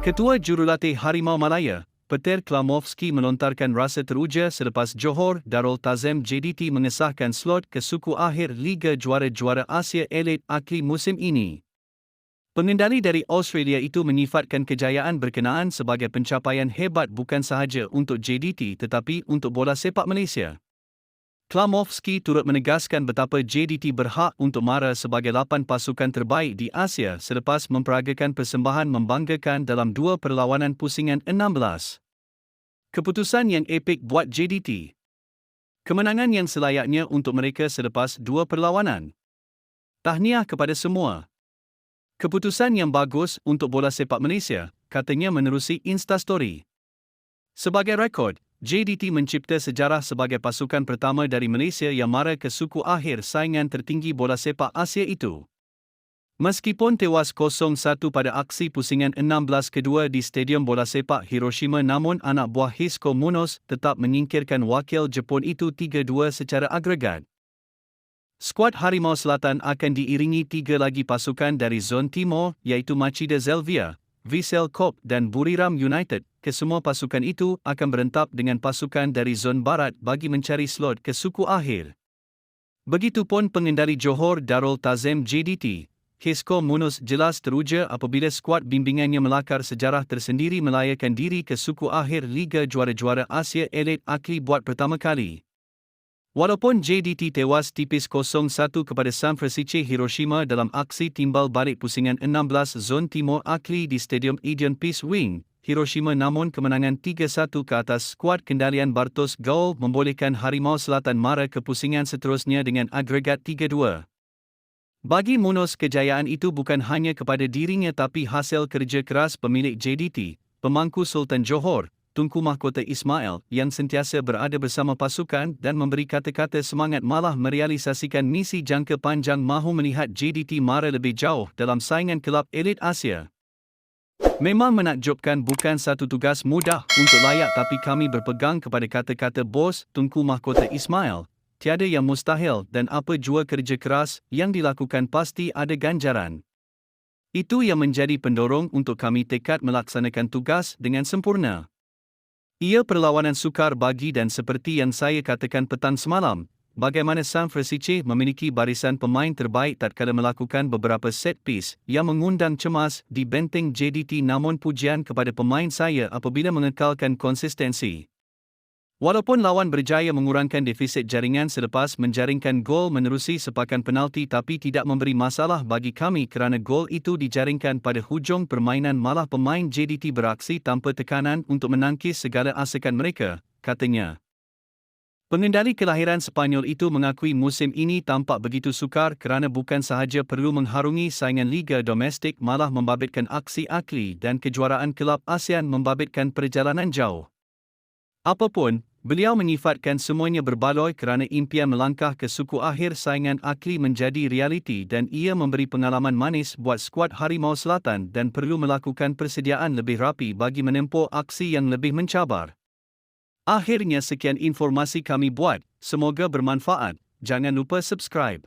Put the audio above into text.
Ketua Jurulatih Harimau Malaya, Peter Klamovski melontarkan rasa teruja selepas Johor Darul Tazim JDT mengesahkan slot ke suku akhir Liga Juara-Juara Asia Elite Akli musim ini. Pengendali dari Australia itu menyifatkan kejayaan berkenaan sebagai pencapaian hebat bukan sahaja untuk JDT tetapi untuk bola sepak Malaysia. Klamovski turut menegaskan betapa JDT berhak untuk mara sebagai 8 pasukan terbaik di Asia selepas memperagakan persembahan membanggakan dalam 2 perlawanan pusingan 16. Keputusan yang epik buat JDT. Kemenangan yang selayaknya untuk mereka selepas 2 perlawanan. Tahniah kepada semua. Keputusan yang bagus untuk bola sepak Malaysia, katanya menerusi Instastory. Sebagai rekod, JDT mencipta sejarah sebagai pasukan pertama dari Malaysia yang mara ke suku akhir saingan tertinggi bola sepak Asia itu. Meskipun tewas 0-1 pada aksi pusingan 16 kedua di Stadium Bola Sepak Hiroshima, namun anak buah Hisco Munoz tetap menyingkirkan wakil Jepun itu 3-2 secara agregat. Skuad Harimau Selatan akan diiringi 3 lagi pasukan dari Zon Timur iaitu Machida Zelvia, Vissel Kobe dan Buriram United. Kesemua pasukan itu akan berentap dengan pasukan dari Zon Barat bagi mencari slot ke suku akhir. Begitupun pengendali Johor Darul Tazim JDT, Hisco Munoz jelas teruja apabila skuad bimbingannya melakar sejarah tersendiri melayakan diri ke suku akhir Liga Juara-Juara Asia Elite Akli buat pertama kali. Walaupun JDT tewas tipis 0-1 kepada San Francisco Hiroshima dalam aksi timbal balik pusingan 16 Zon Timur Akli di Stadium Edion Peace Wing, Hiroshima, namun kemenangan 3-1 ke atas skuad kendalian Bartosz Gol membolehkan Harimau Selatan mara ke pusingan seterusnya dengan agregat 3-2. Bagi Munoz, kejayaan itu bukan hanya kepada dirinya tapi hasil kerja keras pemilik JDT, pemangku Sultan Johor, Tunku Mahkota Ismail, yang sentiasa berada bersama pasukan dan memberi kata-kata semangat malah merealisasikan misi jangka panjang mahu melihat JDT mara lebih jauh dalam saingan kelab elit Asia. Memang menakjubkan, bukan satu tugas mudah untuk layak tapi kami berpegang kepada kata-kata bos Tunku Mahkota Ismail, tiada yang mustahil dan apa jua kerja keras yang dilakukan pasti ada ganjaran. Itu yang menjadi pendorong untuk kami tekad melaksanakan tugas dengan sempurna. Ia perlawanan sukar bagi dan seperti yang saya katakan petang semalam, bagaimana San Francisco memiliki barisan pemain terbaik tatkala melakukan beberapa set piece yang mengundang cemas di benteng JDT, namun pujian kepada pemain saya apabila mengekalkan konsistensi. Walaupun lawan berjaya mengurangkan defisit jaringan selepas menjaringkan gol menerusi sepakan penalti, tapi tidak memberi masalah bagi kami kerana gol itu dijaringkan pada hujung permainan, malah pemain JDT beraksi tanpa tekanan untuk menangkis segala asakan mereka, katanya. Pengendali kelahiran Sepanyol itu mengakui musim ini tampak begitu sukar kerana bukan sahaja perlu mengharungi saingan liga domestik, malah membabitkan aksi akli dan kejuaraan kelab ASEAN membabitkan perjalanan jauh. Apapun, beliau menyifatkan semuanya berbaloi kerana impian melangkah ke suku akhir saingan akli menjadi realiti dan ia memberi pengalaman manis buat skuad Harimau Selatan dan perlu melakukan persediaan lebih rapi bagi menempuh aksi yang lebih mencabar. Akhirnya sekian informasi kami buat, semoga bermanfaat. Jangan lupa subscribe.